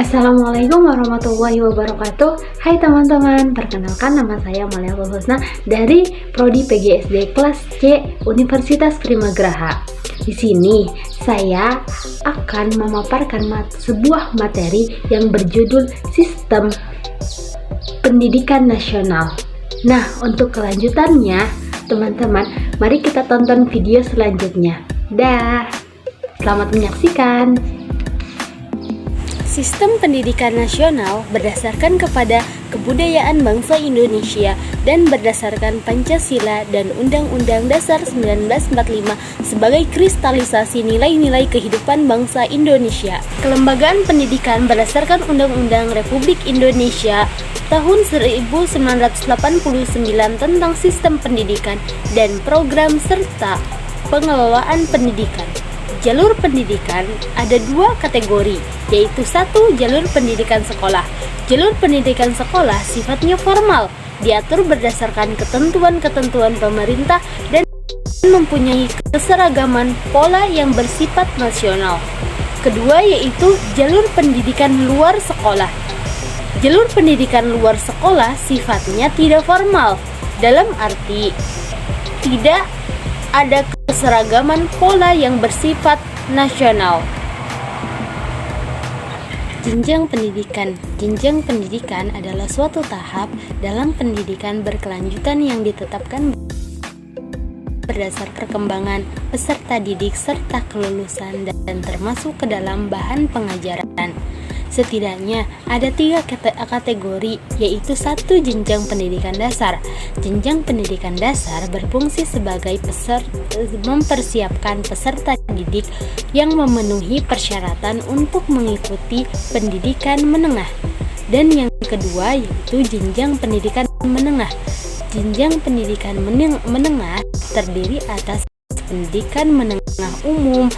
Assalamualaikum warahmatullahi wabarakatuh. Hai teman-teman, perkenalkan nama saya Maliatul Husna dari Prodi PGSD kelas C Universitas Primagraha. Di sini saya akan memaparkan sebuah materi yang berjudul Sistem Pendidikan Nasional. Nah, untuk kelanjutannya, teman-teman, mari kita tonton video selanjutnya. Selamat menyaksikan. Sistem pendidikan nasional berdasarkan kepada kebudayaan bangsa Indonesia dan berdasarkan Pancasila dan Undang-Undang Dasar 1945 sebagai kristalisasi nilai-nilai kehidupan bangsa Indonesia. Kelembagaan pendidikan berdasarkan Undang-Undang Republik Indonesia tahun 1989 tentang sistem pendidikan dan program serta pengelolaan pendidikan. Jalur pendidikan ada dua kategori, yaitu satu, jalur pendidikan sekolah. Jalur pendidikan sekolah sifatnya formal, diatur berdasarkan ketentuan-ketentuan pemerintah dan mempunyai keseragaman pola yang bersifat nasional. Kedua, yaitu jalur pendidikan luar sekolah. Jalur pendidikan luar sekolah sifatnya tidak formal, dalam arti tidak ada keseragaman pola yang bersifat nasional. Jenjang pendidikan. Jenjang pendidikan adalah suatu tahap dalam pendidikan berkelanjutan yang ditetapkan berdasar perkembangan peserta didik serta kelulusan dan termasuk ke dalam bahan pengajaran. Setidaknya ada tiga kategori, yaitu satu, jenjang pendidikan dasar. Jenjang pendidikan dasar berfungsi sebagai mempersiapkan peserta didik yang memenuhi persyaratan untuk mengikuti pendidikan menengah. Dan yang kedua yaitu jenjang pendidikan menengah. Jenjang pendidikan menengah terdiri atas pendidikan menengah umum,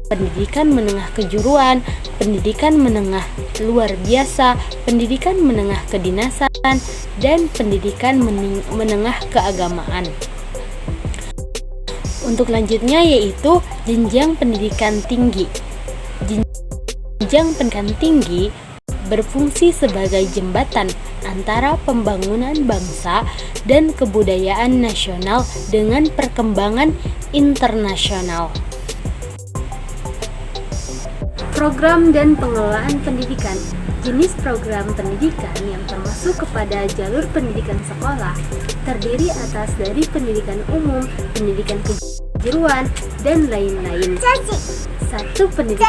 pendidikan menengah kejuruan, pendidikan menengah luar biasa, pendidikan menengah kedinasan, dan pendidikan menengah keagamaan. Untuk lanjutnya yaitu jenjang pendidikan tinggi. Jenjang pendidikan tinggi berfungsi sebagai jembatan antara pembangunan bangsa dan kebudayaan nasional dengan perkembangan internasional. Program dan pengelolaan pendidikan. Jenis program pendidikan yang termasuk kepada jalur pendidikan sekolah terdiri atas dari pendidikan umum, pendidikan kejuruan, dan lain-lain. Satu, pendidikan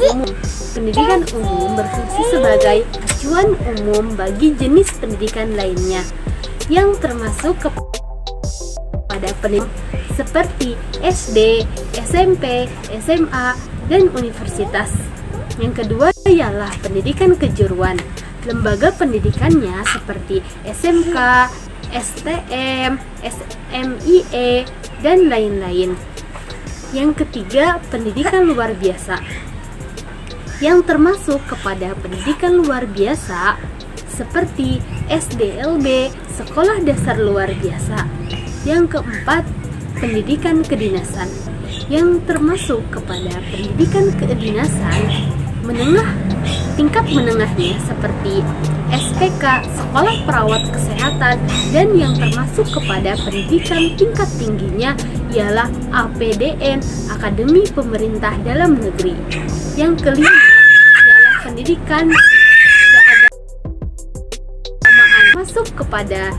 umum. Pendidikan umum berfungsi sebagai acuan umum bagi jenis pendidikan lainnya yang termasuk kepada pendidikan seperti SD, SMP, SMA, dan universitas. Yang kedua ialah pendidikan kejuruan. Lembaga pendidikannya seperti SMK, STM, SMIE, dan lain-lain. Yang ketiga, pendidikan luar biasa. Yang termasuk kepada pendidikan luar biasa seperti SDLB, Sekolah Dasar Luar Biasa. Yang keempat, pendidikan kedinasan, yang termasuk kepada pendidikan kedinasan menengah, tingkat menengahnya seperti SPK, Sekolah Perawat Kesehatan, dan yang termasuk kepada pendidikan tingkat tingginya ialah APDN, Akademi Pemerintah Dalam Negeri. Yang kelima ialah pendidikan keagamaan, masuk kepada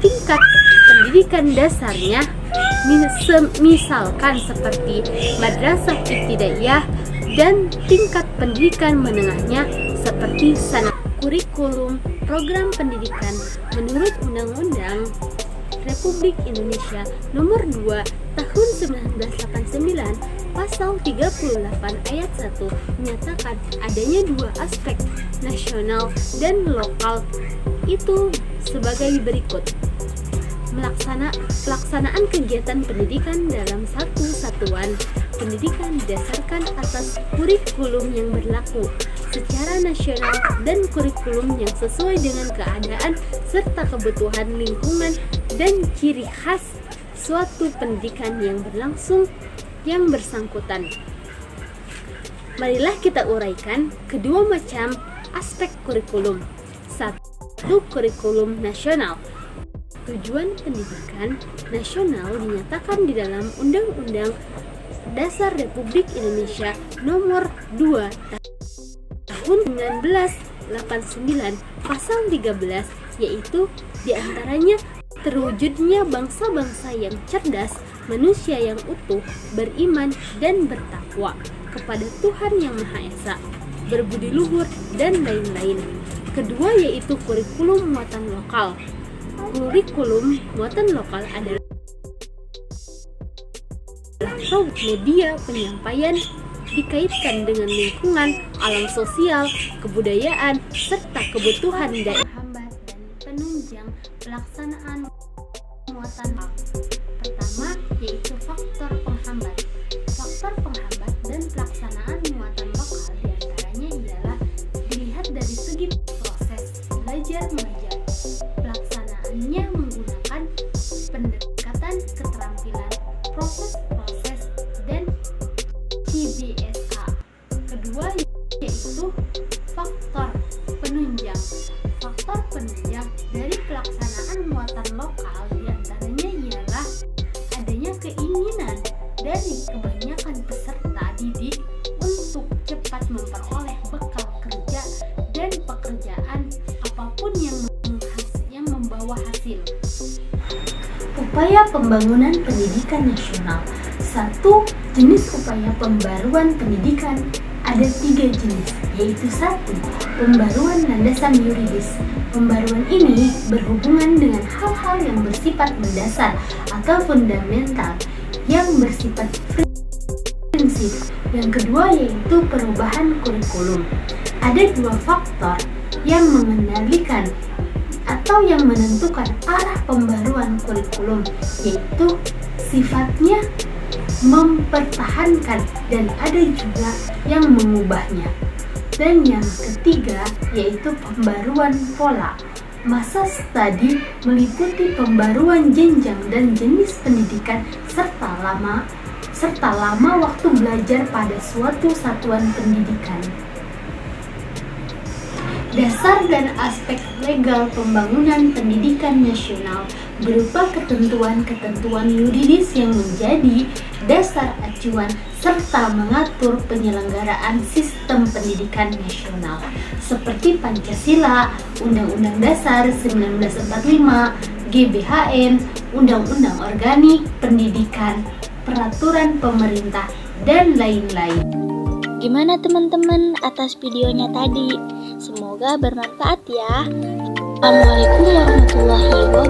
tingkat pendidikan dasarnya misalkan seperti madrasah ibtidaiyah, dan tingkat pendidikan menengahnya seperti sanawiyah. Kurikulum program pendidikan menurut Undang-Undang Republik Indonesia Nomor 2 Tahun 1989 Pasal 38 Ayat 1 menyatakan adanya dua aspek, nasional dan lokal, itu sebagai berikut. Pelaksanaan kegiatan pendidikan dalam satu satuan pendidikan didasarkan atas kurikulum yang berlaku secara nasional dan kurikulum yang sesuai dengan keadaan serta kebutuhan lingkungan dan ciri khas suatu pendidikan yang berlangsung yang bersangkutan. Marilah kita uraikan kedua macam aspek kurikulum. 1. Kurikulum nasional. Tujuan pendidikan nasional dinyatakan di dalam Undang-Undang Dasar Republik Indonesia Nomor 2 Tahun 1989 Pasal 13, yaitu diantaranya terwujudnya bangsa-bangsa yang cerdas, manusia yang utuh, beriman dan bertakwa kepada Tuhan Yang Maha Esa, berbudi luhur dan lain-lain. Kedua yaitu kurikulum muatan lokal. Kurikulum muatan lokal adalah media penyampaian dikaitkan dengan lingkungan, alam sosial, kebudayaan, serta kebutuhan daerah. Hambat dan penunjang pelaksanaan muatan lokal. Pertama yaitu faktor penghambat. Faktor penghambat dan pelaksanaan muatan lokal diantaranya ialah dilihat dari segi proses belajar mengajar. Pelaksanaannya menggunakan pendekatan keterampilan, proses-proses, dan CBSA. Kedua yaitu faktor penunjang. Faktor penunjang dari pelaksanaan muatan lokal diantaranya ialah adanya keinginan dari kebanyakan peserta didik untuk cepat memperoleh bekal kerja dan pekerjaan apapun yang membawa hasil. Upaya pembangunan pendidikan nasional. 1. Jenis upaya pembaruan pendidikan. Ada 3 jenis, yaitu 1. Pembaruan landasan yuridis. Pembaruan ini berhubungan dengan hal-hal yang bersifat mendasar atau fundamental yang bersifat prinsip. Yang kedua yaitu perubahan kurikulum. Ada 2 faktor yang mengendalikan atau yang menentukan arah pembaruan kurikulum, yaitu sifatnya mempertahankan dan ada juga yang mengubahnya. Dan yang ketiga yaitu pembaruan pola. Masa studi meliputi pembaruan jenjang dan jenis pendidikan serta lama waktu belajar pada suatu satuan pendidikan. Dasar dan aspek legal pembangunan pendidikan nasional berupa ketentuan-ketentuan yuridis yang menjadi dasar acuan serta mengatur penyelenggaraan sistem pendidikan nasional seperti Pancasila, Undang-Undang Dasar 1945, GBHN, Undang-Undang Organik Pendidikan, Peraturan Pemerintah, dan lain-lain. Gimana teman-teman atas videonya tadi? Semoga bermanfaat ya. Assalamualaikum warahmatullahi wabarakatuh.